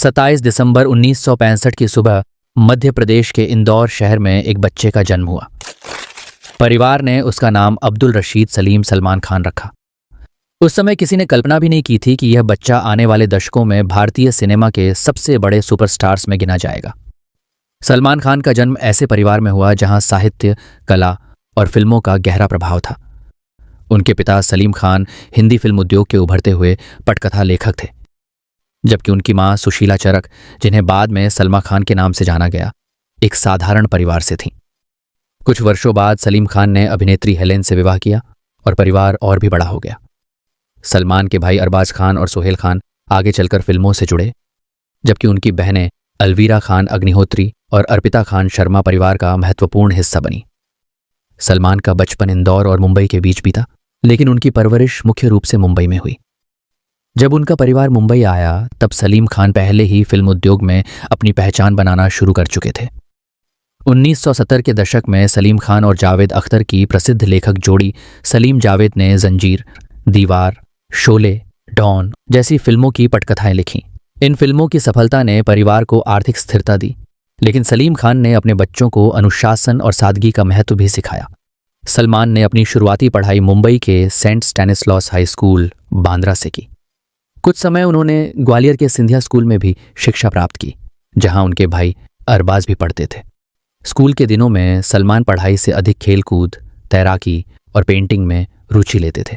27 दिसंबर 1965 की सुबह मध्य प्रदेश के इंदौर शहर में एक बच्चे का जन्म हुआ। परिवार ने उसका नाम अब्दुल रशीद सलीम सलमान खान रखा। उस समय किसी ने कल्पना भी नहीं की थी कि यह बच्चा आने वाले दशकों में भारतीय सिनेमा के सबसे बड़े सुपरस्टार्स में गिना जाएगा। सलमान खान का जन्म ऐसे परिवार में हुआ जहां साहित्य, कला और फिल्मों का गहरा प्रभाव था। उनके पिता सलीम खान हिंदी फिल्म उद्योग के उभरते हुए पटकथा लेखक थे, जबकि उनकी मां सुशीला चरक, जिन्हें बाद में सलमा खान के नाम से जाना गया, एक साधारण परिवार से थीं। कुछ वर्षों बाद सलीम खान ने अभिनेत्री हेलेन से विवाह किया और परिवार और भी बड़ा हो गया। सलमान के भाई अरबाज खान और सोहेल खान आगे चलकर फिल्मों से जुड़े, जबकि उनकी बहनें अलवीरा खान अग्निहोत्री और अर्पिता खान शर्मा परिवार का महत्वपूर्ण हिस्सा बनी। सलमान का बचपन इंदौर और मुंबई के बीच बीता, लेकिन उनकी परवरिश मुख्य रूप से मुंबई में हुई। जब उनका परिवार मुंबई आया तब सलीम खान पहले ही फिल्म उद्योग में अपनी पहचान बनाना शुरू कर चुके थे। 1970 के दशक में सलीम खान और जावेद अख्तर की प्रसिद्ध लेखक जोड़ी सलीम जावेद ने जंजीर, दीवार, शोले, डॉन जैसी फिल्मों की पटकथाएं लिखीं। इन फिल्मों की सफलता ने परिवार को आर्थिक स्थिरता दी, लेकिन सलीम खान ने अपने बच्चों को अनुशासन और सादगी का महत्व भी सिखाया। सलमान ने अपनी शुरुआती पढ़ाई मुंबई के Saint Stanislaus High School, Bandra से की। कुछ समय उन्होंने ग्वालियर के सिंधिया स्कूल में भी शिक्षा प्राप्त की, जहां उनके भाई अरबाज भी पढ़ते थे। स्कूल के दिनों में सलमान पढ़ाई से अधिक खेलकूद, तैराकी और पेंटिंग में रुचि लेते थे।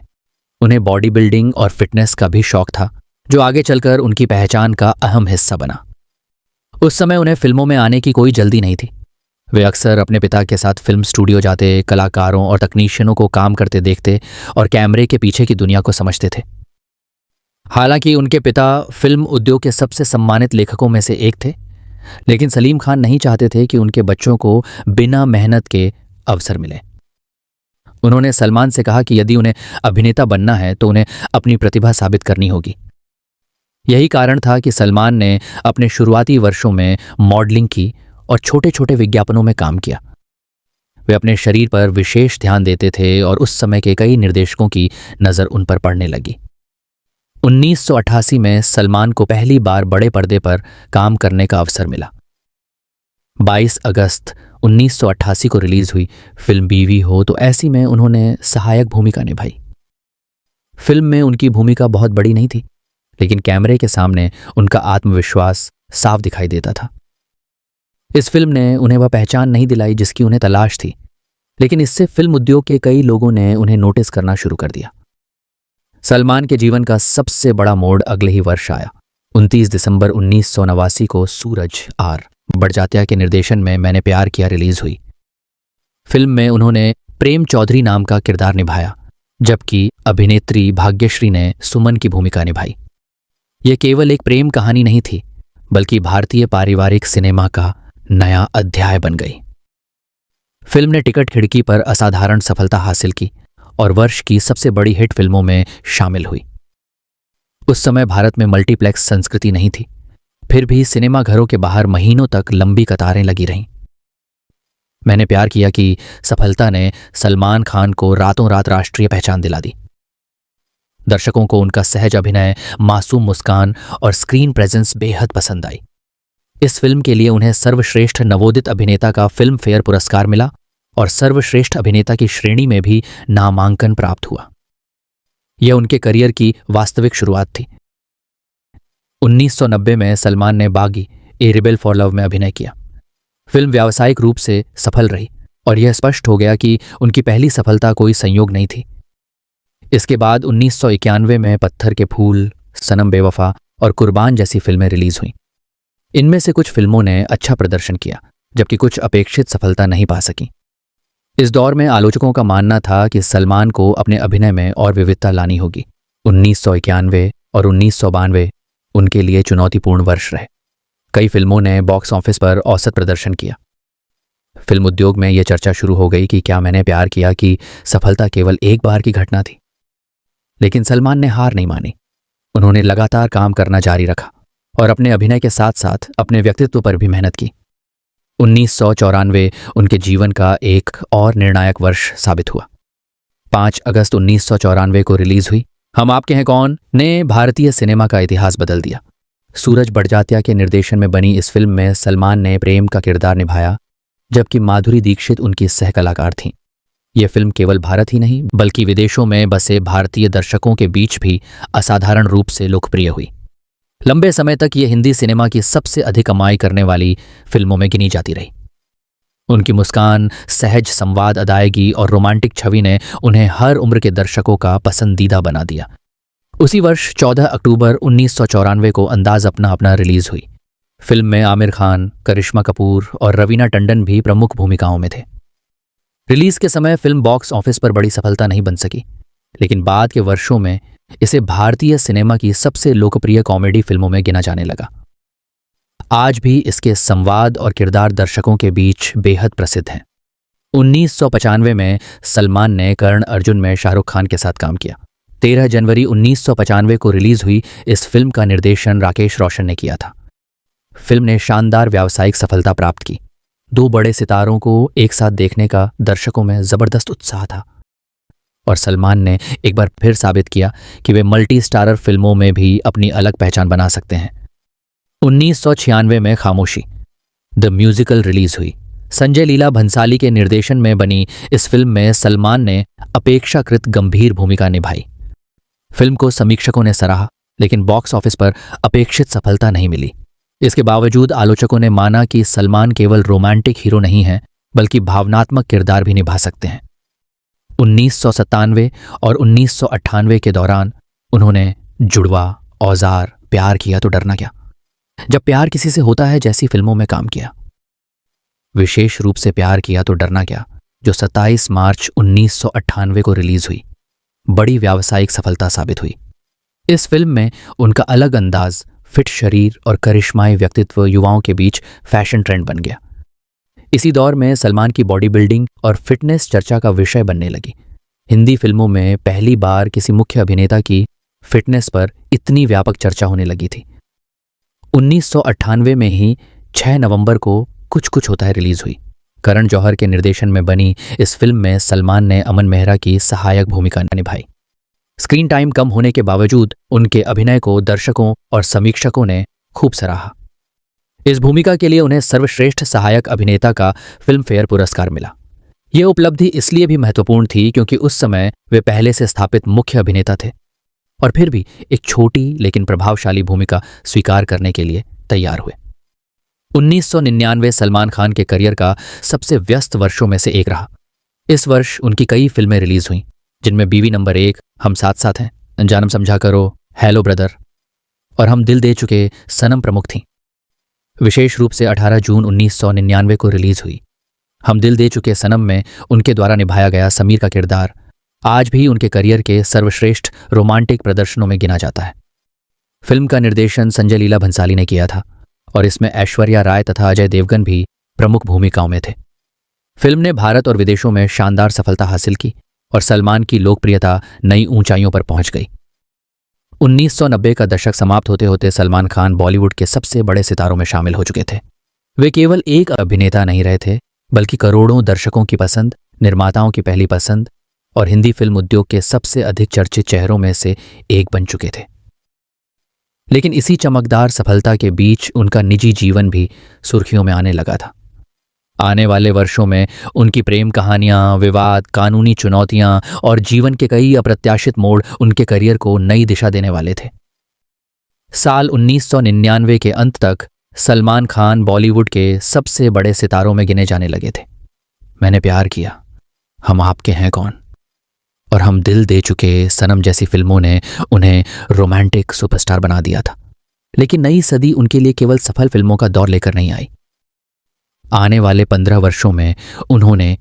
उन्हें बॉडी बिल्डिंग और फिटनेस का भी शौक था, जो आगे चलकर उनकी पहचान का अहम हिस्सा बना। उस समय उन्हें फिल्मों में आने की कोई जल्दी नहीं थी। वे अक्सर अपने पिता के साथ फिल्म स्टूडियो जाते, कलाकारों और तकनीशियनों को काम करते देखते और कैमरे के पीछे की दुनिया को समझते थे। हालांकि उनके पिता फिल्म उद्योग के सबसे सम्मानित लेखकों में से एक थे, लेकिन सलीम खान नहीं चाहते थे कि उनके बच्चों को बिना मेहनत के अवसर मिले। उन्होंने सलमान से कहा कि यदि उन्हें अभिनेता बनना है तो उन्हें अपनी प्रतिभा साबित करनी होगी। यही कारण था कि सलमान ने अपने शुरुआती वर्षों में मॉडलिंग की और छोटे छोटे विज्ञापनों में काम किया। वे अपने शरीर पर विशेष ध्यान देते थे और उस समय के कई निर्देशकों की नज़र उन पर पड़ने लगी। 1988 में सलमान को पहली बार बड़े पर्दे पर काम करने का अवसर मिला। 22 अगस्त 1988 को रिलीज हुई फिल्म बीवी हो तो ऐसी में उन्होंने सहायक भूमिका निभाई। फिल्म में उनकी भूमिका बहुत बड़ी नहीं थी, लेकिन कैमरे के सामने उनका आत्मविश्वास साफ दिखाई देता था। इस फिल्म ने उन्हें वह पहचान नहीं दिलाई जिसकी उन्हें तलाश थी, लेकिन इससे फिल्म उद्योग के कई लोगों ने उन्हें नोटिस करना शुरू कर दिया। सलमान के जीवन का सबसे बड़ा मोड़ अगले ही वर्ष आया। 29 दिसंबर 1989 को सूरज आर बड़जात्या के निर्देशन में मैंने प्यार किया रिलीज हुई। फिल्म में उन्होंने प्रेम चौधरी नाम का किरदार निभाया, जबकि अभिनेत्री भाग्यश्री ने सुमन की भूमिका निभाई। यह केवल एक प्रेम कहानी नहीं थी, बल्कि भारतीय पारिवारिक सिनेमा का नया अध्याय बन गई। फिल्म ने टिकट खिड़की पर असाधारण सफलता हासिल की और वर्ष की सबसे बड़ी हिट फिल्मों में शामिल हुई। उस समय भारत में मल्टीप्लेक्स संस्कृति नहीं थी, फिर भी सिनेमा घरों के बाहर महीनों तक लंबी कतारें लगी रहीं। मैंने प्यार किया कि सफलता ने सलमान खान को रातों रात राष्ट्रीय पहचान दिला दी। दर्शकों को उनका सहज अभिनय, मासूम मुस्कान और स्क्रीन प्रेजेंस बेहद पसंद आई। इस फिल्म के लिए उन्हें सर्वश्रेष्ठ नवोदित अभिनेता का फिल्म फेयर पुरस्कार मिला और सर्वश्रेष्ठ अभिनेता की श्रेणी में भी नामांकन प्राप्त हुआ। यह उनके करियर की वास्तविक शुरुआत थी। 1990 में सलमान ने बागी, ए रिबेल फॉर लव में अभिनय किया। फिल्म व्यावसायिक रूप से सफल रही और यह स्पष्ट हो गया कि उनकी पहली सफलता कोई संयोग नहीं थी। इसके बाद 1991 में पत्थर के फूल, सनम बेवफा और कुर्बान जैसी फिल्में रिलीज हुईं। इनमें से कुछ फिल्मों ने अच्छा प्रदर्शन किया, जबकि कुछ अपेक्षित सफलता नहीं पा सकीं। इस दौर में आलोचकों का मानना था कि सलमान को अपने अभिनय में और विविधता लानी होगी। 1991 और 1992 उनके लिए चुनौतीपूर्ण वर्ष रहे। कई फिल्मों ने बॉक्स ऑफिस पर औसत प्रदर्शन किया। फिल्म उद्योग में यह चर्चा शुरू हो गई कि क्या मैंने प्यार किया कि सफलता केवल एक बार की घटना थी। लेकिन सलमान ने हार नहीं मानी। उन्होंने लगातार काम करना जारी रखा और अपने अभिनय के साथ साथ अपने व्यक्तित्व पर भी मेहनत की। 1994 उनके जीवन का एक और निर्णायक वर्ष साबित हुआ। 5 अगस्त 1994 को रिलीज हुई हम आपके हैं कौन ने भारतीय सिनेमा का इतिहास बदल दिया। सूरज बड़जात्या के निर्देशन में बनी इस फिल्म में सलमान ने प्रेम का किरदार निभाया, जबकि माधुरी दीक्षित उनकी सह कलाकार थीं। यह फिल्म केवल भारत ही नहीं बल्कि विदेशों में बसे भारतीय दर्शकों के बीच भी असाधारण रूप से लोकप्रिय हुई। लंबे समय तक ये हिंदी सिनेमा की सबसे अधिक कमाई करने वाली फिल्मों में गिनी जाती रही। उनकी मुस्कान, सहज संवाद अदायगी और रोमांटिक छवि ने उन्हें हर उम्र के दर्शकों का पसंदीदा बना दिया। उसी वर्ष 14 अक्टूबर 1994 को अंदाज अपना अपना रिलीज हुई। फिल्म में आमिर खान, करिश्मा कपूर और रवीना टंडन भी प्रमुख भूमिकाओं में थे। रिलीज के समय फिल्म बॉक्स ऑफिस पर बड़ी सफलता नहीं बन सकी, लेकिन बाद के वर्षों में इसे भारतीय सिनेमा की सबसे लोकप्रिय कॉमेडी फिल्मों में गिना जाने लगा। आज भी इसके संवाद और किरदार दर्शकों के बीच बेहद प्रसिद्ध हैं। 1995 में सलमान ने कर्ण अर्जुन में शाहरुख खान के साथ काम किया। 13 जनवरी 1995 को रिलीज हुई इस फिल्म का निर्देशन राकेश रोशन ने किया था। फिल्म ने शानदार व्यावसायिक सफलता प्राप्त की। दो बड़े सितारों को एक साथ देखने का दर्शकों में जबरदस्त उत्साह था और सलमान ने एक बार फिर साबित किया कि वे मल्टी स्टारर फिल्मों में भी अपनी अलग पहचान बना सकते हैं। 1996 में खामोशी द म्यूजिकल रिलीज हुई। संजय लीला भंसाली के निर्देशन में बनी इस फिल्म में सलमान ने अपेक्षाकृत गंभीर भूमिका निभाई। फिल्म को समीक्षकों ने सराहा, लेकिन बॉक्स ऑफिस पर अपेक्षित सफलता नहीं मिली। इसके बावजूद आलोचकों ने माना कि सलमान केवल रोमांटिक हीरो नहीं हैं, बल्कि भावनात्मक किरदार भी निभा सकते हैं। 1997 और 1998 के दौरान उन्होंने जुड़वा, औजार, प्यार किया तो डरना क्या, जब प्यार किसी से होता है जैसी फिल्मों में काम किया। विशेष रूप से प्यार किया तो डरना क्या, जो 27 मार्च 1998 को रिलीज हुई, बड़ी व्यावसायिक सफलता साबित हुई। इस फिल्म में उनका अलग अंदाज, फिट शरीर और करिश्माई व्यक्तित्व युवाओं के बीच फैशन ट्रेंड बन गया। इसी दौर में सलमान की बॉडी बिल्डिंग और फिटनेस चर्चा का विषय बनने लगी। हिंदी फिल्मों में पहली बार किसी मुख्य अभिनेता की फिटनेस पर इतनी व्यापक चर्चा होने लगी थी। 1998 में ही 6 नवंबर को कुछ कुछ होता है रिलीज हुई। करण जौहर के निर्देशन में बनी इस फिल्म में सलमान ने अमन मेहरा की सहायक भूमिका निभाई। स्क्रीन टाइम कम होने के बावजूद उनके अभिनय को दर्शकों और समीक्षकों ने खूब सराहा। इस भूमिका के लिए उन्हें सर्वश्रेष्ठ सहायक अभिनेता का फिल्म फेयर पुरस्कार मिला। यह उपलब्धि इसलिए भी महत्वपूर्ण थी क्योंकि उस समय वे पहले से स्थापित मुख्य अभिनेता थे और फिर भी एक छोटी लेकिन प्रभावशाली भूमिका स्वीकार करने के लिए तैयार हुए। 1999 सलमान खान के करियर का सबसे व्यस्त वर्षों में से एक रहा। इस वर्ष उनकी कई फिल्में रिलीज हुईं, जिनमें बीवी नंबर 1, हम साथ साथ हैं, जानम समझा करो, हेलो ब्रदर और हम दिल दे चुके सनम प्रमुख थीं। विशेष रूप से 18 जून 1999 को रिलीज हुई हम दिल दे चुके सनम में उनके द्वारा निभाया गया समीर का किरदार आज भी उनके करियर के सर्वश्रेष्ठ रोमांटिक प्रदर्शनों में गिना जाता है। फिल्म का निर्देशन संजय लीला भंसाली ने किया था और इसमें ऐश्वर्या राय तथा अजय देवगन भी प्रमुख भूमिकाओं में थे। फिल्म ने भारत और विदेशों में शानदार सफलता हासिल की और सलमान की लोकप्रियता नई ऊंचाइयों पर पहुंच गई। 1990 का दशक समाप्त होते होते सलमान खान बॉलीवुड के सबसे बड़े सितारों में शामिल हो चुके थे। वे केवल एक अभिनेता नहीं रहे थे, बल्कि करोड़ों दर्शकों की पसंद, निर्माताओं की पहली पसंद और हिंदी फिल्म उद्योग के सबसे अधिक चर्चित चेहरों में से एक बन चुके थे। लेकिन इसी चमकदार सफलता के बीच उनका निजी जीवन भी सुर्खियों में आने लगा था। आने वाले वर्षों में उनकी प्रेम कहानियां, विवाद, कानूनी चुनौतियां और जीवन के कई अप्रत्याशित मोड़ उनके करियर को नई दिशा देने वाले थे। साल 1999 के अंत तक सलमान खान बॉलीवुड के सबसे बड़े सितारों में गिने जाने लगे थे। मैंने प्यार किया, हम आपके हैं कौन और हम दिल दे चुके सनम जैसी फिल्मों ने उन्हें रोमांटिक सुपरस्टार बना दिया था। लेकिन नई सदी उनके लिए केवल सफल फिल्मों का दौर लेकर नहीं आई। आने वाले 15 वर्षों में उन्होंने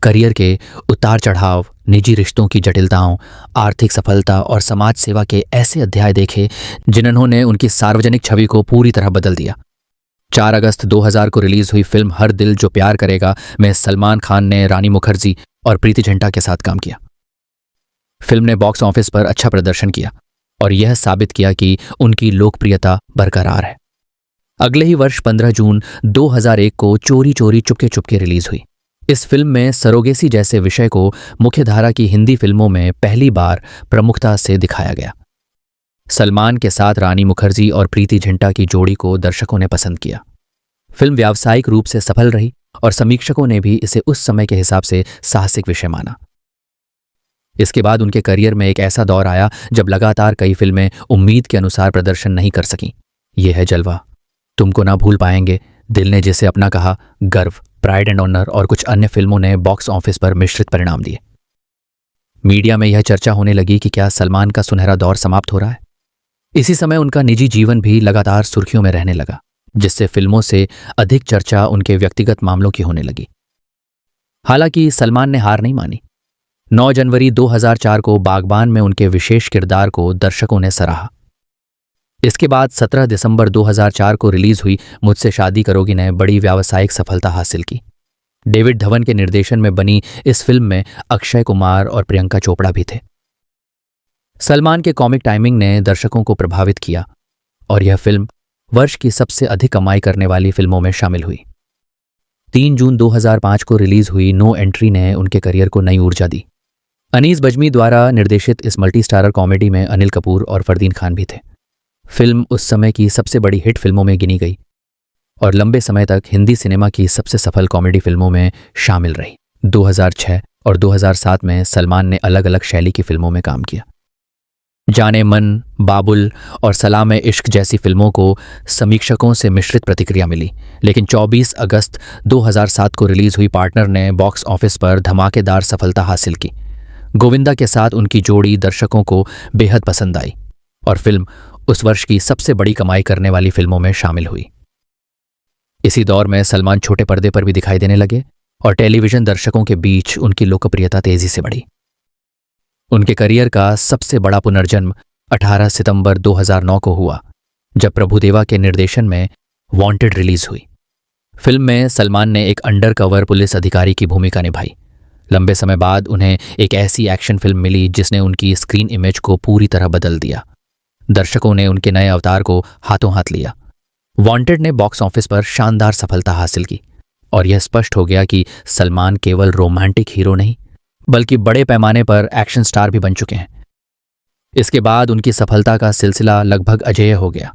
करियर के उतार चढ़ाव, निजी रिश्तों की जटिलताओं, आर्थिक सफलता और समाज सेवा के ऐसे अध्याय देखे जिन्होंने उनकी सार्वजनिक छवि को पूरी तरह बदल दिया। 4 अगस्त 2000 को रिलीज हुई फिल्म हर दिल जो प्यार करेगा में सलमान खान ने रानी मुखर्जी और प्रीति जिंटा के साथ काम किया। फिल्म ने बॉक्स ऑफिस पर अच्छा प्रदर्शन किया और यह साबित किया कि उनकी लोकप्रियता बरकरार है। अगले ही वर्ष 15 जून 2001 को चोरी चोरी चुपके चुपके रिलीज हुई। इस फिल्म में सरोगेसी जैसे विषय को मुख्यधारा की हिंदी फिल्मों में पहली बार प्रमुखता से दिखाया गया। सलमान के साथ रानी मुखर्जी और प्रीति जिंटा की जोड़ी को दर्शकों ने पसंद किया। फिल्म व्यावसायिक रूप से सफल रही और समीक्षकों ने भी इसे उस समय के हिसाब से साहसिक विषय माना। इसके बाद उनके करियर में एक ऐसा दौर आया जब लगातार कई फिल्में उम्मीद के अनुसार प्रदर्शन नहीं कर सकीं। ये है जलवा, तुमको ना भूल पाएंगे, दिल ने जिसे अपना कहा, गर्व, प्राइड एंड ऑनर और कुछ अन्य फिल्मों ने बॉक्स ऑफिस पर मिश्रित परिणाम दिए। मीडिया में यह चर्चा होने लगी कि क्या सलमान का सुनहरा दौर समाप्त हो रहा है। इसी समय उनका निजी जीवन भी लगातार सुर्खियों में रहने लगा, जिससे फिल्मों से अधिक चर्चा उनके व्यक्तिगत मामलों की होने लगी। हालांकि सलमान ने हार नहीं मानी। 9 जनवरी 2004 को बागबान में उनके विशेष किरदार को दर्शकों ने सराहा। इसके बाद 17 दिसंबर 2004 को रिलीज हुई मुझसे शादी करोगी ने बड़ी व्यावसायिक सफलता हासिल की। डेविड धवन के निर्देशन में बनी इस फिल्म में अक्षय कुमार और प्रियंका चोपड़ा भी थे। सलमान के कॉमिक टाइमिंग ने दर्शकों को प्रभावित किया और यह फिल्म वर्ष की सबसे अधिक कमाई करने वाली फिल्मों में शामिल हुई। 3 जून 2005 को रिलीज हुई नो एंट्री ने उनके करियर को नई ऊर्जा दी। अनीस बज्मी द्वारा निर्देशित इस मल्टी स्टारर कॉमेडी में अनिल कपूर और फरदीन खान भी थे। फिल्म उस समय की सबसे बड़ी हिट फिल्मों में गिनी गई और लंबे समय तक हिंदी सिनेमा की सबसे सफल कॉमेडी फिल्मों में शामिल रही। 2006 और 2007 में सलमान ने अलग अलग शैली की फिल्मों में काम किया। जाने मन, बाबुल और सलाम-ए इश्क जैसी फिल्मों को समीक्षकों से मिश्रित प्रतिक्रिया मिली, लेकिन 24 अगस्त 2007 को रिलीज हुई पार्टनर ने बॉक्स ऑफिस पर धमाकेदार सफलता हासिल की। गोविंदा के साथ उनकी जोड़ी दर्शकों को बेहद पसंद आई और फिल्म उस वर्ष की सबसे बड़ी कमाई करने वाली फिल्मों में शामिल हुई। इसी दौर में सलमान छोटे पर्दे पर भी दिखाई देने लगे और टेलीविजन दर्शकों के बीच उनकी लोकप्रियता तेजी से बढ़ी। उनके करियर का सबसे बड़ा पुनर्जन्म 18 सितंबर 2009 को हुआ, जब प्रभुदेवा के निर्देशन में वांटेड रिलीज हुई। फिल्म में सलमान ने एक अंडरकवर पुलिस अधिकारी की भूमिका निभाई। लंबे समय बाद उन्हें एक ऐसी एक्शन फिल्म मिली जिसने उनकी स्क्रीन इमेज को पूरी तरह बदल दिया। दर्शकों ने उनके नए अवतार को हाथों हाथ लिया। वांटेड ने बॉक्स ऑफिस पर शानदार सफलता हासिल की और यह स्पष्ट हो गया कि सलमान केवल रोमांटिक हीरो नहीं, बल्कि बड़े पैमाने पर एक्शन स्टार भी बन चुके हैं। इसके बाद उनकी सफलता का सिलसिला लगभग अजेय हो गया।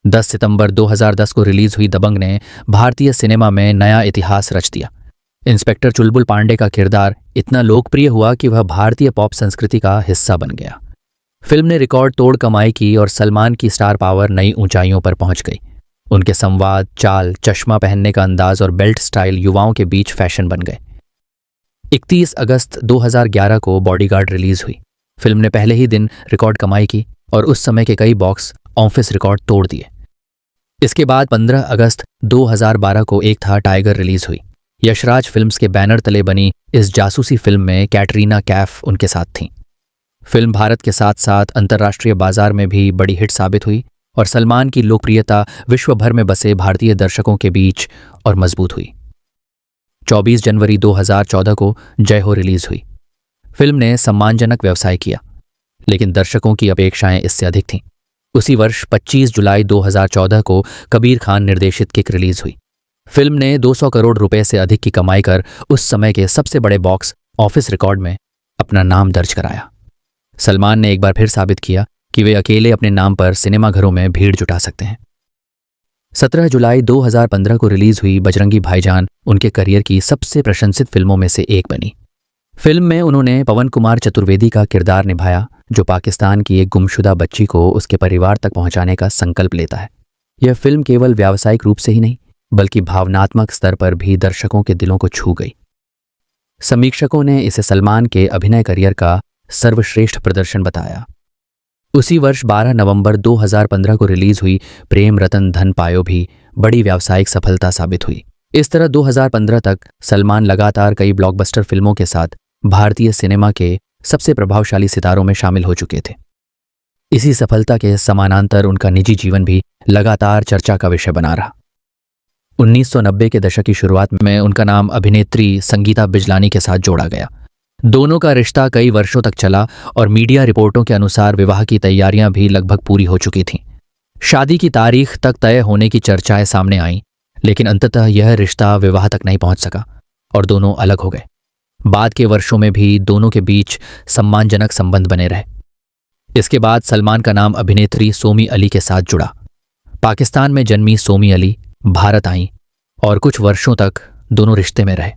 10 सितंबर 2010 को रिलीज हुई दबंग ने भारतीय सिनेमा में नया इतिहास रच दिया। इंस्पेक्टर चुलबुल पांडे का किरदार इतना लोकप्रिय हुआ कि वह भारतीय पॉप संस्कृति का हिस्सा बन गया। फिल्म ने रिकॉर्ड तोड़ कमाई की और सलमान की स्टार पावर नई ऊंचाइयों पर पहुंच गई। उनके संवाद, चाल, चश्मा पहनने का अंदाज और बेल्ट स्टाइल युवाओं के बीच फैशन बन गए। 31 अगस्त 2011 को बॉडीगार्ड रिलीज हुई। फिल्म ने पहले ही दिन रिकॉर्ड कमाई की और उस समय के कई बॉक्स ऑफिस रिकॉर्ड तोड़ दिए। इसके बाद 15 अगस्त 2012 को एक था टाइगर रिलीज हुई। यशराज फिल्म्स के बैनर तले बनी इस जासूसी फिल्म में कैटरीना कैफ उनके साथ थीं। फिल्म भारत के साथ साथ अंतर्राष्ट्रीय बाजार में भी बड़ी हिट साबित हुई और सलमान की लोकप्रियता विश्व भर में बसे भारतीय दर्शकों के बीच और मजबूत हुई। 24 जनवरी 2014 को जय हो रिलीज हुई। फिल्म ने सम्मानजनक व्यवसाय किया, लेकिन दर्शकों की अपेक्षाएं इससे अधिक थीं। उसी वर्ष 25 जुलाई 2014 को कबीर खान निर्देशित किक रिलीज हुई। फिल्म ने 200 करोड़ रुपए से अधिक की कमाई कर उस समय के सबसे बड़े बॉक्स ऑफिस रिकॉर्ड में अपना नाम दर्ज कराया। सलमान ने एक बार फिर साबित किया कि वे अकेले अपने नाम पर सिनेमाघरों में भीड़ जुटा सकते हैं। 17 जुलाई 2015 को रिलीज हुई बजरंगी भाईजान उनके करियर की सबसे प्रशंसित फिल्मों में से एक बनी। फिल्म में उन्होंने पवन कुमार चतुर्वेदी का किरदार निभाया, जो पाकिस्तान की एक गुमशुदा बच्ची को उसके परिवार तक पहुंचाने का संकल्प लेता है। यह फिल्म केवल व्यावसायिक रूप से ही नहीं, बल्कि भावनात्मक स्तर पर भी दर्शकों के दिलों को छू गई। समीक्षकों ने इसे सलमान के अभिनय करियर का सर्वश्रेष्ठ प्रदर्शन बताया। उसी वर्ष 12 नवंबर 2015 को रिलीज हुई प्रेम रतन धन पायो भी बड़ी व्यावसायिक सफलता साबित हुई। इस तरह 2015 तक सलमान लगातार कई ब्लॉकबस्टर फिल्मों के साथ भारतीय सिनेमा के सबसे प्रभावशाली सितारों में शामिल हो चुके थे। इसी सफलता के समानांतर उनका निजी जीवन भी लगातार चर्चा का विषय बना रहा। 1990 के दशक की शुरुआत में उनका नाम अभिनेत्री संगीता बिजलानी के साथ जोड़ा गया। दोनों का रिश्ता कई वर्षों तक चला और मीडिया रिपोर्टों के अनुसार विवाह की तैयारियां भी लगभग पूरी हो चुकी थीं। शादी की तारीख तक तय होने की चर्चाएं सामने आईं, लेकिन अंततः यह रिश्ता विवाह तक नहीं पहुंच सका और दोनों अलग हो गए। बाद के वर्षों में भी दोनों के बीच सम्मानजनक संबंध बने रहे। इसके बाद सलमान का नाम अभिनेत्री सोमी अली के साथ जुड़ा। पाकिस्तान में जन्मी सोमी अली भारत आईं और कुछ वर्षों तक दोनों रिश्ते में रहे।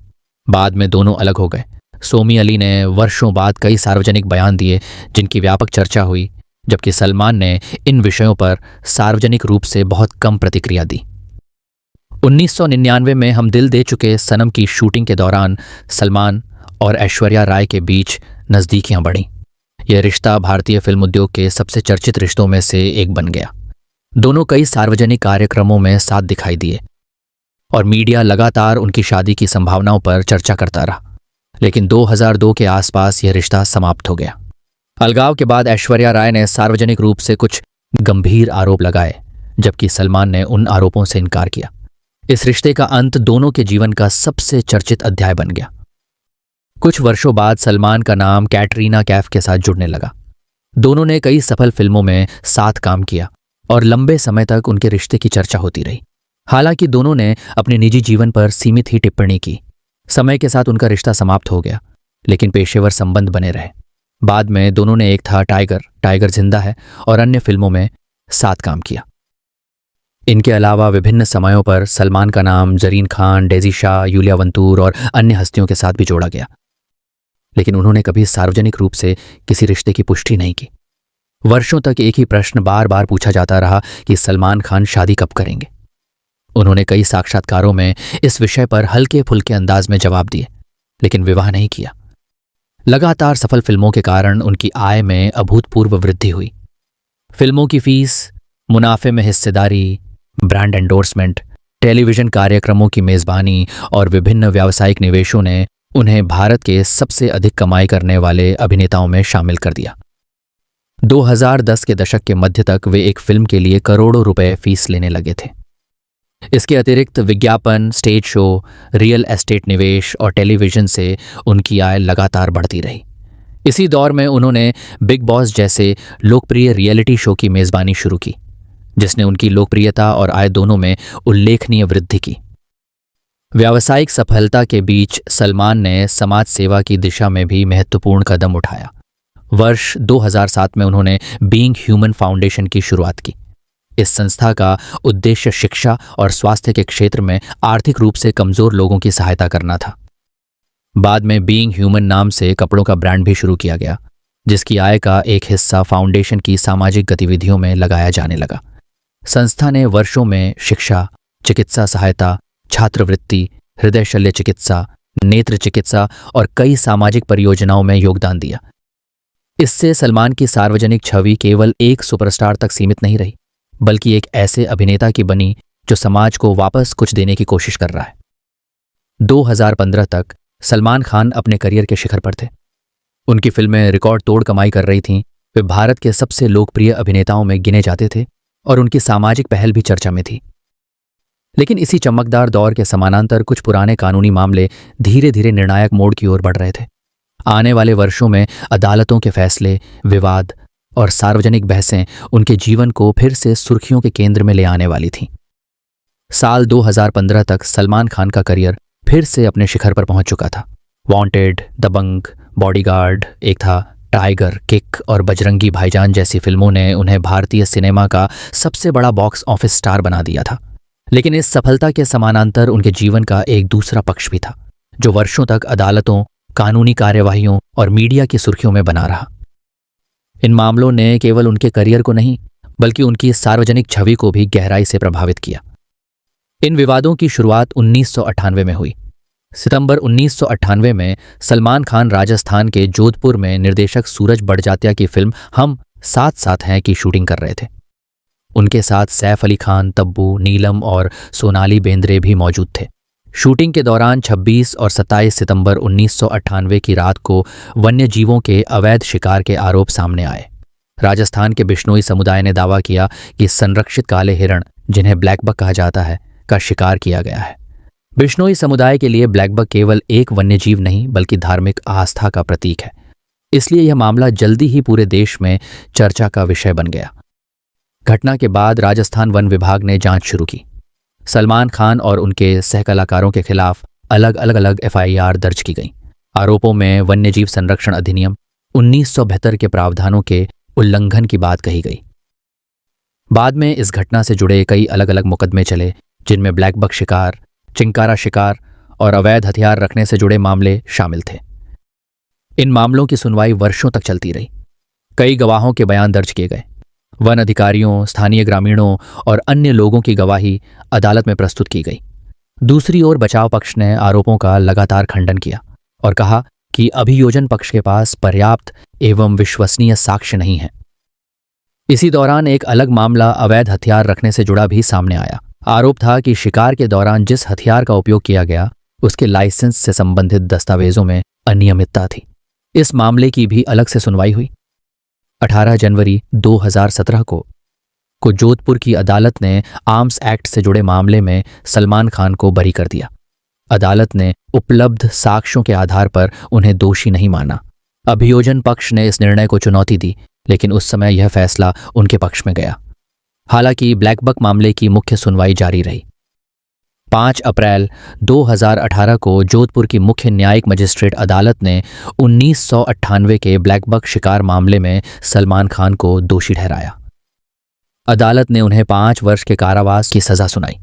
बाद में दोनों अलग हो गए। सोमी अली ने वर्षों बाद कई सार्वजनिक बयान दिए जिनकी व्यापक चर्चा हुई, जबकि सलमान ने इन विषयों पर सार्वजनिक रूप से बहुत कम प्रतिक्रिया दी। 1999 में हम दिल दे चुके सनम की शूटिंग के दौरान सलमान और ऐश्वर्या राय के बीच नज़दीकियां बढ़ीं। यह रिश्ता भारतीय फिल्म उद्योग के सबसे चर्चित रिश्तों में से एक बन गया। दोनों कई सार्वजनिक कार्यक्रमों में साथ दिखाई दिए और मीडिया लगातार उनकी शादी की संभावनाओं पर चर्चा करता रहा। लेकिन 2002 के आसपास यह रिश्ता समाप्त हो गया। अलगाव के बाद ऐश्वर्या राय ने सार्वजनिक रूप से कुछ गंभीर आरोप लगाए, जबकि सलमान ने उन आरोपों से इनकार किया। इस रिश्ते का अंत दोनों के जीवन का सबसे चर्चित अध्याय बन गया। कुछ वर्षों बाद सलमान का नाम कैटरीना कैफ के साथ जुड़ने लगा। दोनों ने कई सफल फिल्मों में साथ काम किया और लंबे समय तक उनके रिश्ते की चर्चा होती रही। हालांकि दोनों ने अपने निजी जीवन पर सीमित ही टिप्पणी की। समय के साथ उनका रिश्ता समाप्त हो गया, लेकिन पेशेवर संबंध बने रहे। बाद में दोनों ने एक था टाइगर जिंदा है और अन्य फिल्मों में साथ काम किया। इनके अलावा विभिन्न समयों पर सलमान का नाम Zareen Khan, Daisy Shah, Yulia Vantur और अन्य हस्तियों के साथ भी जोड़ा गया, लेकिन उन्होंने कभी सार्वजनिक रूप से किसी रिश्ते की पुष्टि नहीं की। वर्षों तक एक ही प्रश्न बार बार पूछा जाता रहा कि सलमान खान शादी कब करेंगे। उन्होंने कई साक्षात्कारों में इस विषय पर हल्के फुल्के अंदाज में जवाब दिए, लेकिन विवाह नहीं किया। लगातार सफल फिल्मों के कारण उनकी आय में अभूतपूर्व वृद्धि हुई। फिल्मों की फीस, मुनाफे में हिस्सेदारी, ब्रांड एंडोर्समेंट, टेलीविजन कार्यक्रमों की मेजबानी और विभिन्न व्यावसायिक निवेशों ने उन्हें भारत के सबसे अधिक कमाई करने वाले अभिनेताओं में शामिल कर दिया। 2010 के दशक के मध्य तक वे एक फिल्म के लिए करोड़ों रुपए फीस लेने लगे थे। इसके अतिरिक्त विज्ञापन, स्टेज शो, रियल एस्टेट निवेश और टेलीविजन से उनकी आय लगातार बढ़ती रही। इसी दौर में उन्होंने बिग बॉस जैसे लोकप्रिय रियलिटी शो की मेजबानी शुरू की, जिसने उनकी लोकप्रियता और आय दोनों में उल्लेखनीय वृद्धि की। व्यावसायिक सफलता के बीच सलमान ने समाज सेवा की दिशा में भी महत्वपूर्ण कदम उठाया। वर्ष 2007 में उन्होंने बीइंग ह्यूमन फाउंडेशन की शुरुआत की। इस संस्था का उद्देश्य शिक्षा और स्वास्थ्य के क्षेत्र में आर्थिक रूप से कमजोर लोगों की सहायता करना था। बाद में बीइंग ह्यूमन नाम से कपड़ों का ब्रांड भी शुरू किया गया, जिसकी आय का एक हिस्सा फाउंडेशन की सामाजिक गतिविधियों में लगाया जाने लगा। संस्था ने वर्षों में शिक्षा, चिकित्सा सहायता, छात्रवृत्ति, हृदय शल्य चिकित्सा, नेत्र चिकित्सा और कई सामाजिक परियोजनाओं में योगदान दिया। इससे सलमान की सार्वजनिक छवि केवल एक सुपरस्टार तक सीमित नहीं रही, बल्कि एक ऐसे अभिनेता की बनी जो समाज को वापस कुछ देने की कोशिश कर रहा है। 2015 तक सलमान खान अपने करियर के शिखर पर थे। उनकी फिल्में रिकॉर्ड तोड़ कमाई कर रही थीं। वे भारत के सबसे लोकप्रिय अभिनेताओं में गिने जाते थे और उनकी सामाजिक पहल भी चर्चा में थी। लेकिन इसी चमकदार दौर के समानांतर कुछ पुराने कानूनी मामले धीरे धीरे निर्णायक मोड़ की ओर बढ़ रहे थे। आने वाले वर्षों में अदालतों के फैसले, विवाद और सार्वजनिक बहसें उनके जीवन को फिर से सुर्खियों के केंद्र में ले आने वाली थीं। साल 2015 तक सलमान खान का करियर फिर से अपने शिखर पर पहुंच चुका था। वांटेड, दबंग, बॉडीगार्ड, एक था टाइगर, किक और बजरंगी भाईजान जैसी फिल्मों ने उन्हें भारतीय सिनेमा का सबसे बड़ा बॉक्स ऑफिस स्टार बना दिया था। लेकिन इस सफलता के समानांतर उनके जीवन का एक दूसरा पक्ष भी था, जो वर्षों तक अदालतों, कानूनी कार्यवाहियों और मीडिया की सुर्खियों में बना रहा। इन मामलों ने केवल उनके करियर को नहीं, बल्कि उनकी सार्वजनिक छवि को भी गहराई से प्रभावित किया। इन विवादों की शुरुआत 1998 में हुई। सितंबर 1998 में सलमान खान राजस्थान के जोधपुर में निर्देशक सूरज बड़जात्या की फिल्म हम साथ साथ हैं की शूटिंग कर रहे थे। उनके साथ सैफ अली खान, तब्बू, नीलम और सोनाली बेंद्रे भी मौजूद थे। शूटिंग के दौरान 26 और 27 सितंबर 1998 की रात को वन्य जीवों के अवैध शिकार के आरोप सामने आए। राजस्थान के बिश्नोई समुदाय ने दावा किया कि संरक्षित काले हिरण, जिन्हें ब्लैक बक कहा जाता है, का शिकार किया गया है। बिश्नोई समुदाय के लिए ब्लैक बक केवल एक वन्यजीव नहीं, बल्कि धार्मिक आस्था का प्रतीक है। इसलिए यह मामला जल्दी ही पूरे देश में चर्चा का विषय बन गया। घटना के बाद राजस्थान वन विभाग ने जांच शुरू की। सलमान खान और उनके सहकलाकारों के खिलाफ अलग अलग एफआईआर दर्ज की गई। आरोपों में वन्यजीव संरक्षण अधिनियम 1972 के प्रावधानों के उल्लंघन की बात कही गई। बाद में इस घटना से जुड़े कई अलग अलग मुकदमे चले, जिनमें ब्लैक बक शिकार, चिंकारा शिकार और अवैध हथियार रखने से जुड़े मामले शामिल थे। इन मामलों की सुनवाई वर्षों तक चलती रही। कई गवाहों के बयान दर्ज किए गए। वन अधिकारियों, स्थानीय ग्रामीणों और अन्य लोगों की गवाही अदालत में प्रस्तुत की गई। दूसरी ओर बचाव पक्ष ने आरोपों का लगातार खंडन किया और कहा कि अभियोजन पक्ष के पास पर्याप्त एवं विश्वसनीय साक्ष्य नहीं है। इसी दौरान एक अलग मामला अवैध हथियार रखने से जुड़ा भी सामने आया। आरोप था कि शिकार के दौरान जिस हथियार का उपयोग किया गया उसके लाइसेंस से संबंधित दस्तावेजों में अनियमितता थी। इस मामले की भी अलग से सुनवाई हुई। 18 जनवरी 2017 को जोधपुर की अदालत ने आर्म्स एक्ट से जुड़े मामले में सलमान खान को बरी कर दिया। अदालत ने उपलब्ध साक्ष्यों के आधार पर उन्हें दोषी नहीं माना। अभियोजन पक्ष ने इस निर्णय को चुनौती दी, लेकिन उस समय यह फैसला उनके पक्ष में गया। हालांकि ब्लैक बक मामले की मुख्य सुनवाई जारी रही। 5 अप्रैल 2018 को जोधपुर की मुख्य न्यायिक मजिस्ट्रेट अदालत ने 1998 के ब्लैक बक शिकार मामले में सलमान खान को दोषी ठहराया। अदालत ने उन्हें 5 वर्ष के कारावास की सजा सुनाई।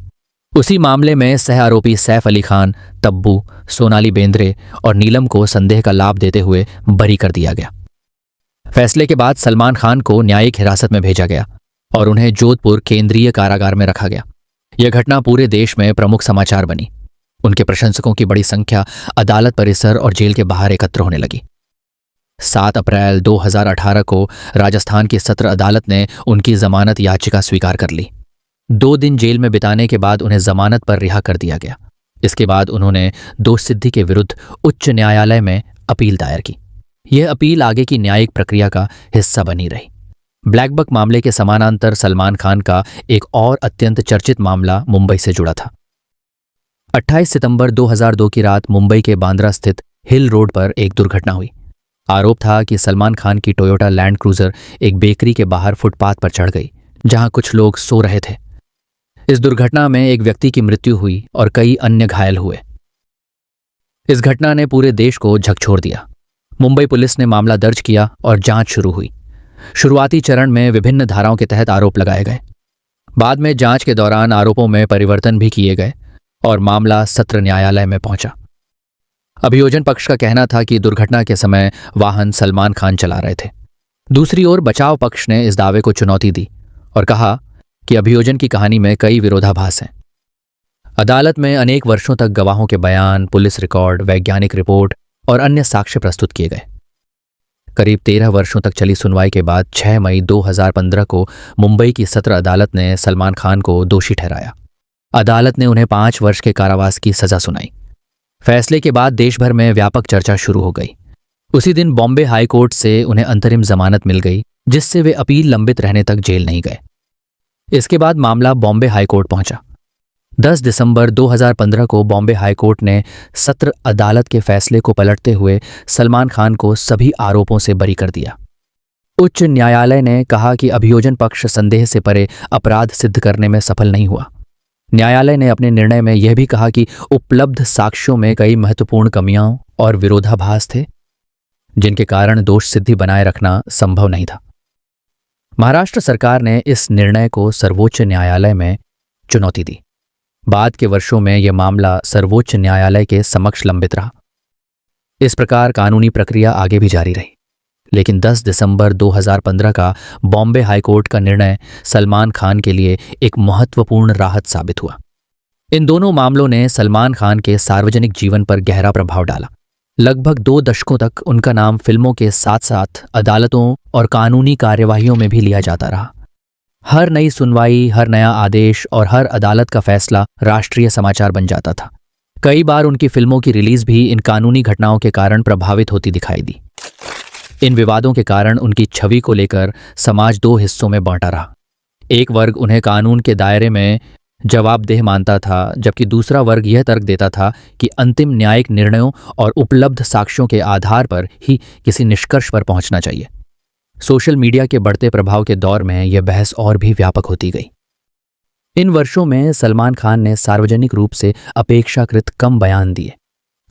उसी मामले में सह आरोपी सैफ अली खान, तब्बू, सोनाली बेंद्रे और नीलम को संदेह का लाभ देते हुए बरी कर दिया गया। फैसले के बाद सलमान खान को न्यायिक हिरासत में भेजा गया और उन्हें जोधपुर केंद्रीय कारागार में रखा गया। यह घटना पूरे देश में प्रमुख समाचार बनी। उनके प्रशंसकों की बड़ी संख्या अदालत परिसर और जेल के बाहर एकत्र होने लगी। 7 अप्रैल 2018 को राजस्थान की सत्र अदालत ने उनकी जमानत याचिका स्वीकार कर ली। 2 दिन जेल में बिताने के बाद उन्हें जमानत पर रिहा कर दिया गया। इसके बाद उन्होंने दोष सिद्धि के विरुद्ध उच्च न्यायालय में अपील दायर की। यह अपील आगे की न्यायिक प्रक्रिया का हिस्सा बनी रही। ब्लैक बक मामले के समानांतर सलमान खान का एक और अत्यंत चर्चित मामला मुंबई से जुड़ा था। 28 सितंबर 2002 की रात मुंबई के बांद्रा स्थित हिल रोड पर एक दुर्घटना हुई। आरोप था कि सलमान खान की टोयोटा लैंड क्रूजर एक बेकरी के बाहर फुटपाथ पर चढ़ गई, जहां कुछ लोग सो रहे थे। इस दुर्घटना में एक व्यक्ति की मृत्यु हुई और कई अन्य घायल हुए। इस घटना ने पूरे देश को झकझोर दिया। मुंबई पुलिस ने मामला दर्ज किया और जांच शुरू हुई। शुरुआती चरण में विभिन्न धाराओं के तहत आरोप लगाए गए। बाद में जांच के दौरान आरोपों में परिवर्तन भी किए गए और मामला सत्र न्यायालय में पहुंचा। अभियोजन पक्ष का कहना था कि दुर्घटना के समय वाहन सलमान खान चला रहे थे। दूसरी ओर बचाव पक्ष ने इस दावे को चुनौती दी और कहा कि अभियोजन की कहानी में कई विरोधाभास हैं। अदालत में अनेक वर्षों तक गवाहों के बयान, पुलिस रिकॉर्ड, वैज्ञानिक रिपोर्ट और अन्य साक्ष्य प्रस्तुत किए गए। करीब 13 वर्षों तक चली सुनवाई के बाद 6 मई 2015 को मुंबई की सत्र अदालत ने सलमान खान को दोषी ठहराया। अदालत ने उन्हें 5 वर्ष के कारावास की सजा सुनाई। फैसले के बाद देश भर में व्यापक चर्चा शुरू हो गई। उसी दिन बॉम्बे हाई कोर्ट से उन्हें अंतरिम जमानत मिल गई, जिससे वे अपील लंबित रहने तक जेल नहीं गए। इसके बाद मामला बॉम्बे हाई कोर्ट पहुंचा। 10 दिसंबर 2015 को बॉम्बे हाई कोर्ट ने सत्र अदालत के फैसले को पलटते हुए सलमान खान को सभी आरोपों से बरी कर दिया। उच्च न्यायालय ने कहा कि अभियोजन पक्ष संदेह से परे अपराध सिद्ध करने में सफल नहीं हुआ। न्यायालय ने अपने निर्णय में यह भी कहा कि उपलब्ध साक्ष्यों में कई महत्वपूर्ण कमियां और विरोधाभास थे, जिनके कारण दोष सिद्धि बनाए रखना संभव नहीं था। महाराष्ट्र सरकार ने इस निर्णय को सर्वोच्च न्यायालय में चुनौती दी। बाद के वर्षों में यह मामला सर्वोच्च न्यायालय के समक्ष लंबित रहा। इस प्रकार कानूनी प्रक्रिया आगे भी जारी रही, लेकिन 10 दिसंबर 2015 का बॉम्बे हाईकोर्ट का निर्णय सलमान खान के लिए एक महत्वपूर्ण राहत साबित हुआ। इन दोनों मामलों ने सलमान खान के सार्वजनिक जीवन पर गहरा प्रभाव डाला। लगभग 2 दशकों तक उनका नाम फिल्मों के साथ साथ अदालतों और कानूनी कार्यवाहियों में भी लिया जाता रहा। हर नई सुनवाई, हर नया आदेश और हर अदालत का फैसला राष्ट्रीय समाचार बन जाता था। कई बार उनकी फिल्मों की रिलीज भी इन कानूनी घटनाओं के कारण प्रभावित होती दिखाई दी। इन विवादों के कारण उनकी छवि को लेकर समाज 2 हिस्सों में बांटा रहा। एक वर्ग उन्हें कानून के दायरे में जवाबदेह मानता था, जबकि दूसरा वर्ग यह तर्क देता था कि अंतिम न्यायिक निर्णयों और उपलब्ध साक्ष्यों के आधार पर ही किसी निष्कर्ष पर पहुंचना चाहिए। सोशल मीडिया के बढ़ते प्रभाव के दौर में यह बहस और भी व्यापक होती गई। इन वर्षों में सलमान खान ने सार्वजनिक रूप से अपेक्षाकृत कम बयान दिए।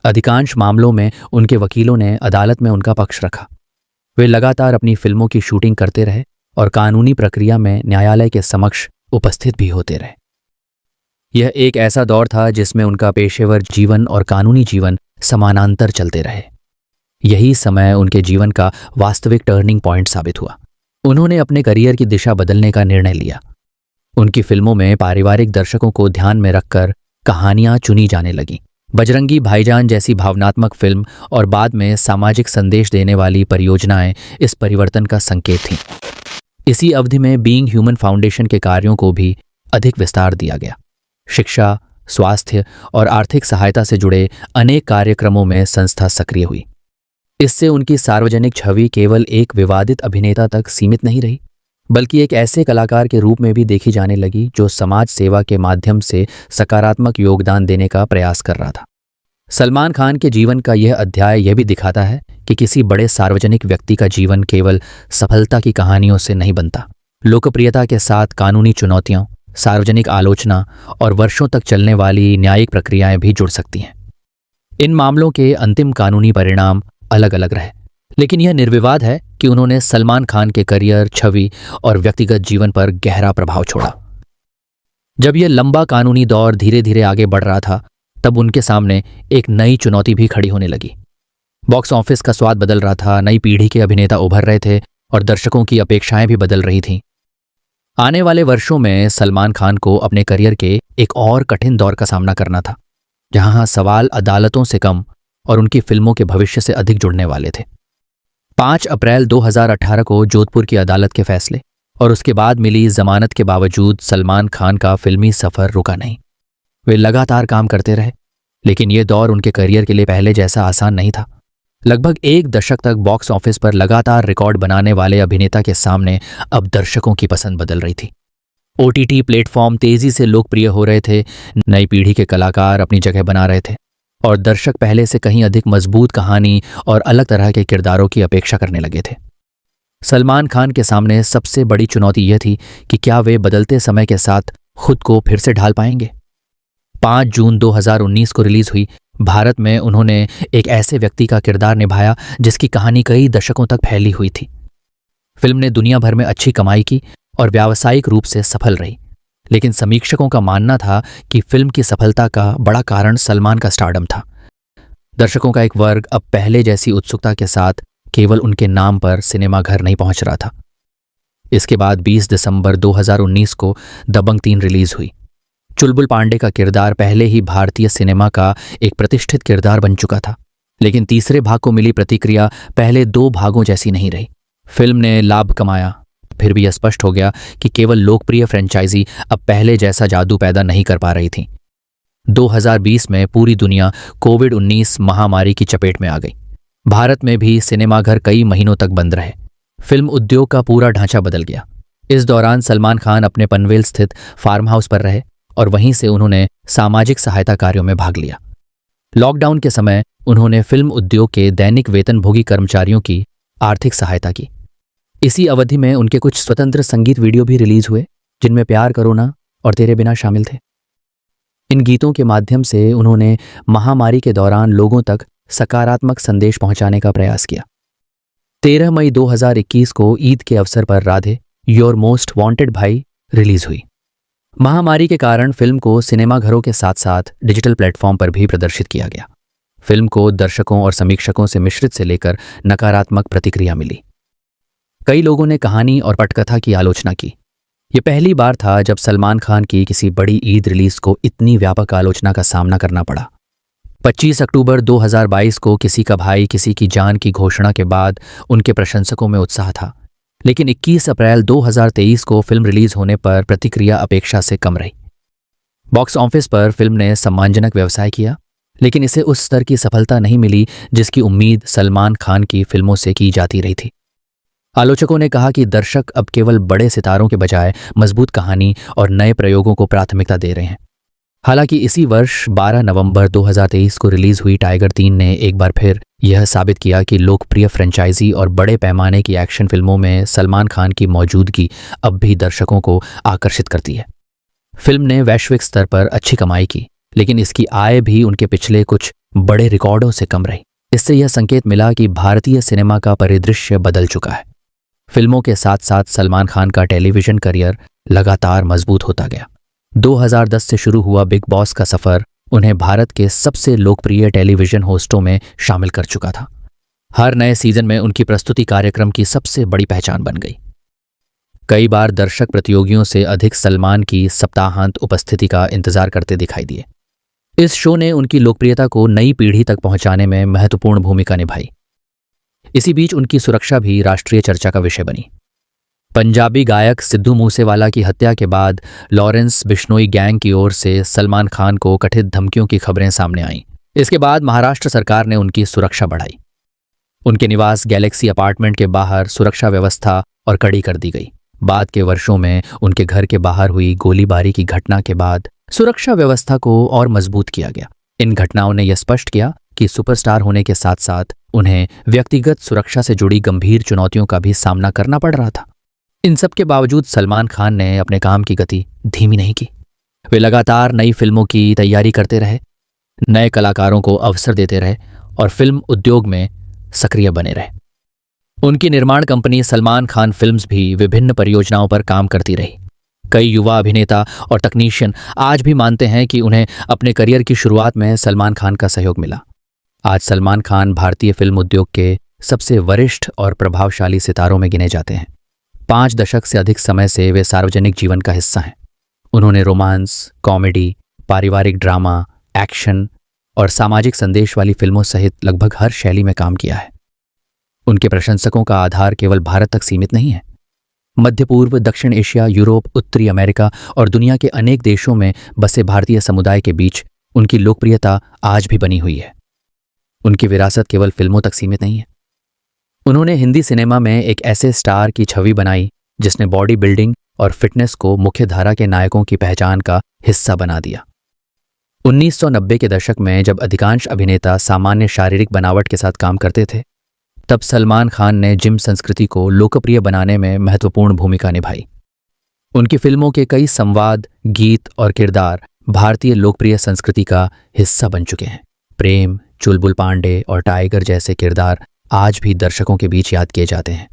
अधिकांश मामलों में उनके वकीलों ने अदालत में उनका पक्ष रखा। वे लगातार अपनी फिल्मों की शूटिंग करते रहे और कानूनी प्रक्रिया में न्यायालय के समक्ष उपस्थित भी होते रहे। यह एक ऐसा दौर था जिसमें उनका पेशेवर जीवन और कानूनी जीवन समानांतर चलते रहे। यही समय उनके जीवन का वास्तविक टर्निंग पॉइंट साबित हुआ। उन्होंने अपने करियर की दिशा बदलने का निर्णय लिया। उनकी फिल्मों में पारिवारिक दर्शकों को ध्यान में रखकर कहानियां चुनी जाने लगीं। बजरंगी भाईजान जैसी भावनात्मक फिल्म और बाद में सामाजिक संदेश देने वाली परियोजनाएं इस परिवर्तन का संकेत थीं। इसी अवधि में बीइंग ह्यूमन फाउंडेशन के कार्यों को भी अधिक विस्तार दिया गया। शिक्षा, स्वास्थ्य और आर्थिक सहायता से जुड़े अनेक कार्यक्रमों में संस्था सक्रिय हुई। इससे उनकी सार्वजनिक छवि केवल एक विवादित अभिनेता तक सीमित नहीं रही, बल्कि एक ऐसे कलाकार के रूप में भी देखी जाने लगी जो समाज सेवा के माध्यम से सकारात्मक योगदान देने का प्रयास कर रहा था। सलमान खान के जीवन का यह अध्याय यह भी दिखाता है कि किसी बड़े सार्वजनिक व्यक्ति का जीवन केवल सफलता की कहानियों से नहीं बनता। लोकप्रियता के साथ कानूनी चुनौतियों, सार्वजनिक आलोचना और वर्षों तक चलने वाली न्यायिक प्रक्रियाएं भी जुड़ सकती हैं। इन मामलों के अंतिम कानूनी परिणाम अलग अलग रहे, लेकिन यह निर्विवाद है कि उन्होंने सलमान खान के करियर, छवि और व्यक्तिगत जीवन पर गहरा प्रभाव छोड़ा। जब यह लंबा कानूनी दौर धीरे धीरे आगे बढ़ रहा था, तब उनके सामने एक नई चुनौती भी खड़ी होने लगी। बॉक्स ऑफिस का स्वाद बदल रहा था, नई पीढ़ी के अभिनेता उभर रहे थे और दर्शकों की अपेक्षाएं भी बदल रही थीं। आने वाले वर्षों में सलमान खान को अपने करियर के एक और कठिन दौर का सामना करना था, जहां सवाल अदालतों से कम और उनकी फिल्मों के भविष्य से अधिक जुड़ने वाले थे। 5 अप्रैल 2018 को जोधपुर की अदालत के फैसले और उसके बाद मिली जमानत के बावजूद सलमान खान का फिल्मी सफर रुका नहीं। वे लगातार काम करते रहे, लेकिन यह दौर उनके करियर के लिए पहले जैसा आसान नहीं था। लगभग एक दशक तक बॉक्स ऑफिस पर लगातार रिकॉर्ड बनाने वाले अभिनेता के सामने अब दर्शकों की पसंद बदल रही थी। OTT प्लेटफॉर्म तेजी से लोकप्रिय हो रहे थे, नई पीढ़ी के कलाकार अपनी जगह बना रहे थे और दर्शक पहले से कहीं अधिक मजबूत कहानी और अलग तरह के किरदारों की अपेक्षा करने लगे थे। सलमान खान के सामने सबसे बड़ी चुनौती यह थी कि क्या वे बदलते समय के साथ खुद को फिर से ढाल पाएंगे। 5 जून 2019 को रिलीज हुई भारत में उन्होंने एक ऐसे व्यक्ति का किरदार निभाया जिसकी कहानी कई दशकों तक फैली हुई थी। फिल्म ने दुनिया भर में अच्छी कमाई की और व्यावसायिक रूप से सफल रही, लेकिन समीक्षकों का मानना था कि फिल्म की सफलता का बड़ा कारण सलमान का स्टारडम था। दर्शकों का एक वर्ग अब पहले जैसी उत्सुकता के साथ केवल उनके नाम पर सिनेमाघर नहीं पहुंच रहा था। इसके बाद 20 दिसंबर 2019 को दबंग 3 रिलीज हुई। चुलबुल पांडे का किरदार पहले ही भारतीय सिनेमा का एक प्रतिष्ठित किरदार बन चुका था, लेकिन तीसरे भाग को मिली प्रतिक्रिया पहले 2 भागों जैसी नहीं रही। फिल्म ने लाभ कमाया, फिर भी यह स्पष्ट हो गया कि केवल लोकप्रिय फ्रेंचाइजी अब पहले जैसा जादू पैदा नहीं कर पा रही थी। 2020 में पूरी दुनिया कोविड-19 महामारी की चपेट में आ गई। भारत में भी सिनेमाघर कई महीनों तक बंद रहे। फिल्म उद्योग का पूरा ढांचा बदल गया। इस दौरान सलमान खान अपने पनवेल स्थित फार्म हाउस पर रहे और वहीं से उन्होंने सामाजिक सहायता कार्यों में भाग लिया। लॉकडाउन के समय उन्होंने फिल्म उद्योग के दैनिक वेतनभोगी कर्मचारियों की आर्थिक सहायता की। इसी अवधि में उनके कुछ स्वतंत्र संगीत वीडियो भी रिलीज हुए, जिनमें प्यार करो ना और तेरे बिना शामिल थे। इन गीतों के माध्यम से उन्होंने महामारी के दौरान लोगों तक सकारात्मक संदेश पहुंचाने का प्रयास किया। 13 मई 2021 को ईद के अवसर पर राधे योर मोस्ट वांटेड भाई रिलीज हुई। महामारी के कारण फिल्म को सिनेमाघरों के साथ साथ डिजिटल प्लेटफॉर्म पर भी प्रदर्शित किया गया। फिल्म को दर्शकों और समीक्षकों से मिश्रित से लेकर नकारात्मक प्रतिक्रिया मिली। कई लोगों ने कहानी और पटकथा की आलोचना की। यह पहली बार था जब सलमान खान की किसी बड़ी ईद रिलीज को इतनी व्यापक आलोचना का सामना करना पड़ा। 25 अक्टूबर 2022 को किसी का भाई किसी की जान की घोषणा के बाद उनके प्रशंसकों में उत्साह था, लेकिन 21 अप्रैल 2023 को फिल्म रिलीज होने पर प्रतिक्रिया अपेक्षा से कम रही। बॉक्स ऑफिस पर फिल्म ने सम्मानजनक व्यवसाय किया, लेकिन इसे उस स्तर की सफलता नहीं मिली जिसकी उम्मीद सलमान खान की फिल्मों से की जाती रही थी। आलोचकों ने कहा कि दर्शक अब केवल बड़े सितारों के बजाय मजबूत कहानी और नए प्रयोगों को प्राथमिकता दे रहे हैं। हालांकि इसी वर्ष 12 नवंबर 2023 को रिलीज हुई टाइगर 3 ने एक बार फिर यह साबित किया कि लोकप्रिय फ्रेंचाइजी और बड़े पैमाने की एक्शन फिल्मों में सलमान खान की मौजूदगी अब भी दर्शकों को आकर्षित करती है। फिल्म ने वैश्विक स्तर पर अच्छी कमाई की, लेकिन इसकी आय भी उनके पिछले कुछ बड़े रिकॉर्डों से कम रही। इससे यह संकेत मिला कि भारतीय सिनेमा का परिदृश्य बदल चुका है। फिल्मों के साथ साथ सलमान खान का टेलीविजन करियर लगातार मजबूत होता गया। 2010 से शुरू हुआ बिग बॉस का सफर उन्हें भारत के सबसे लोकप्रिय टेलीविजन होस्टों में शामिल कर चुका था। हर नए सीजन में उनकी प्रस्तुति कार्यक्रम की सबसे बड़ी पहचान बन गई। कई बार दर्शक प्रतियोगियों से अधिक सलमान की सप्ताहांत उपस्थिति का इंतजार करते दिखाई दिए। इस शो ने उनकी लोकप्रियता को नई पीढ़ी तक पहुंचाने में महत्वपूर्ण भूमिका निभाई। इसी बीच उनकी सुरक्षा भी राष्ट्रीय चर्चा का विषय बनी। पंजाबी गायक सिद्धू मूसेवाला की हत्या के बाद लॉरेंस बिश्नोई गैंग की ओर से सलमान खान को कथित धमकियों की खबरें सामने आईं। इसके बाद महाराष्ट्र सरकार ने उनकी सुरक्षा बढ़ाई। उनके निवास गैलेक्सी अपार्टमेंट के बाहर सुरक्षा व्यवस्था और कड़ी कर दी गई। बाद के वर्षों में उनके घर के बाहर हुई गोलीबारी की घटना के बाद सुरक्षा व्यवस्था को और मजबूत किया गया। इन घटनाओं ने यह स्पष्ट किया कि सुपरस्टार होने के साथ साथ उन्हें व्यक्तिगत सुरक्षा से जुड़ी गंभीर चुनौतियों का भी सामना करना पड़ रहा था। इन सब के बावजूद सलमान खान ने अपने काम की गति धीमी नहीं की। वे लगातार नई फिल्मों की तैयारी करते रहे, नए कलाकारों को अवसर देते रहे और फिल्म उद्योग में सक्रिय बने रहे। उनकी निर्माण कंपनी सलमान खान फिल्म्स भी विभिन्न परियोजनाओं पर काम करती रही। कई युवा अभिनेता और तकनीशियन आज भी मानते हैं कि उन्हें अपने करियर की शुरुआत में सलमान खान का सहयोग मिला। आज सलमान खान भारतीय फिल्म उद्योग के सबसे वरिष्ठ और प्रभावशाली सितारों में गिने जाते हैं। 5 दशक से अधिक समय से वे सार्वजनिक जीवन का हिस्सा हैं। उन्होंने रोमांस, कॉमेडी, पारिवारिक ड्रामा, एक्शन और सामाजिक संदेश वाली फिल्मों सहित लगभग हर शैली में काम किया है। उनके प्रशंसकों का आधार केवल भारत तक सीमित नहीं है। मध्य पूर्व, दक्षिण एशिया, यूरोप, उत्तरी अमेरिका और दुनिया के अनेक देशों में बसे भारतीय समुदाय के बीच उनकी लोकप्रियता आज भी बनी हुई है। उनकी विरासत केवल फिल्मों तक सीमित नहीं है। उन्होंने हिंदी सिनेमा में एक ऐसे स्टार की छवि बनाई जिसने बॉडी बिल्डिंग और फिटनेस को मुख्य धारा के नायकों की पहचान का हिस्सा बना दिया। 1990 के दशक में जब अधिकांश अभिनेता सामान्य शारीरिक बनावट के साथ काम करते थे, तब सलमान खान ने जिम संस्कृति को लोकप्रिय बनाने में महत्वपूर्ण भूमिका निभाई। उनकी फिल्मों के कई संवाद, गीत और किरदार भारतीय लोकप्रिय संस्कृति का हिस्सा बन चुके हैं। प्रेम, चुलबुल पांडे और टाइगर जैसे किरदार आज भी दर्शकों के बीच याद किए जाते हैं।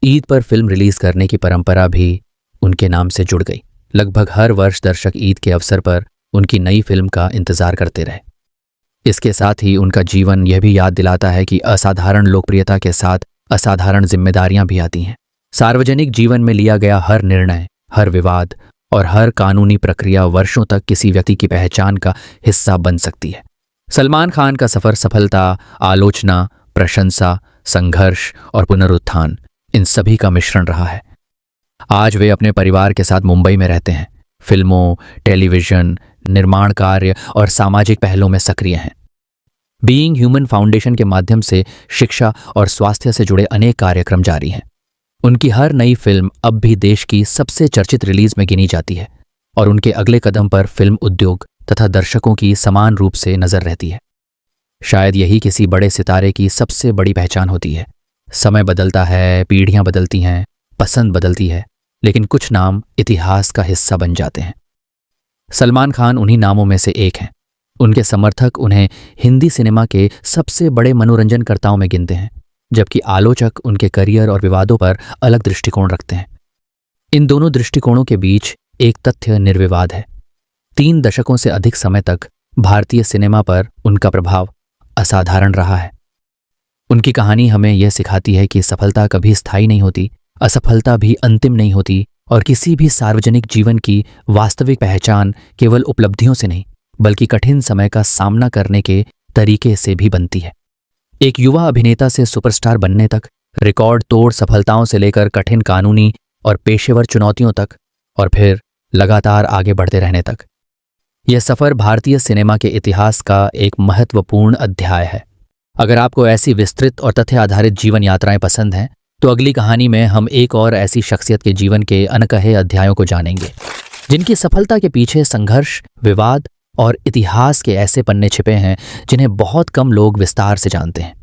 ईद पर फिल्म रिलीज करने की परंपरा भी उनके नाम से जुड़ गई। लगभग हर वर्ष दर्शक ईद के अवसर पर उनकी नई फिल्म का इंतजार करते रहे। इसके साथ ही उनका जीवन यह भी याद दिलाता है कि असाधारण लोकप्रियता के साथ असाधारण जिम्मेदारियां भी आती हैं। सार्वजनिक जीवन में लिया गया हर निर्णय, हर विवाद और हर कानूनी प्रक्रिया वर्षों तक किसी व्यक्ति की पहचान का हिस्सा बन सकती है। सलमान खान का सफर सफलता, आलोचना, प्रशंसा, संघर्ष और पुनरुत्थान, इन सभी का मिश्रण रहा है। आज वे अपने परिवार के साथ मुंबई में रहते हैं। फिल्मों, टेलीविजन, निर्माण कार्य और सामाजिक पहलों में सक्रिय हैं। बीइंग ह्यूमन फाउंडेशन के माध्यम से शिक्षा और स्वास्थ्य से जुड़े अनेक कार्यक्रम जारी हैं। उनकी हर नई फिल्म अब भी देश की सबसे चर्चित रिलीज में गिनी जाती है और उनके अगले कदम पर फिल्म उद्योग तथा दर्शकों की समान रूप से नजर रहती है। शायद यही किसी बड़े सितारे की सबसे बड़ी पहचान होती है। समय बदलता है, पीढ़ियां बदलती हैं, पसंद बदलती है, लेकिन कुछ नाम इतिहास का हिस्सा बन जाते हैं। सलमान खान उन्हीं नामों में से एक हैं। उनके समर्थक उन्हें हिंदी सिनेमा के सबसे बड़े मनोरंजनकर्ताओं में गिनते हैं, जबकि आलोचक उनके करियर और विवादों पर अलग दृष्टिकोण रखते हैं। इन दोनों दृष्टिकोणों के बीच एक तथ्य निर्विवाद है। 3 दशकों से अधिक समय तक भारतीय सिनेमा पर उनका प्रभाव असाधारण रहा है। उनकी कहानी हमें यह सिखाती है कि सफलता कभी स्थायी नहीं होती, असफलता भी अंतिम नहीं होती और किसी भी सार्वजनिक जीवन की वास्तविक पहचान केवल उपलब्धियों से नहीं, बल्कि कठिन समय का सामना करने के तरीके से भी बनती है। एक युवा अभिनेता से सुपरस्टार बनने तक, रिकॉर्ड तोड़ सफलताओं से लेकर कठिन कानूनी और पेशेवर चुनौतियों तक, और फिर लगातार आगे बढ़ते रहने तक, यह सफर भारतीय सिनेमा के इतिहास का एक महत्वपूर्ण अध्याय है। अगर आपको ऐसी विस्तृत और तथ्य आधारित जीवन यात्राएं पसंद हैं, तो अगली कहानी में हम एक और ऐसी शख्सियत के जीवन के अनकहे अध्यायों को जानेंगे, जिनकी सफलता के पीछे संघर्ष, विवाद और इतिहास के ऐसे पन्ने छिपे हैं जिन्हें बहुत कम लोग विस्तार से जानते हैं।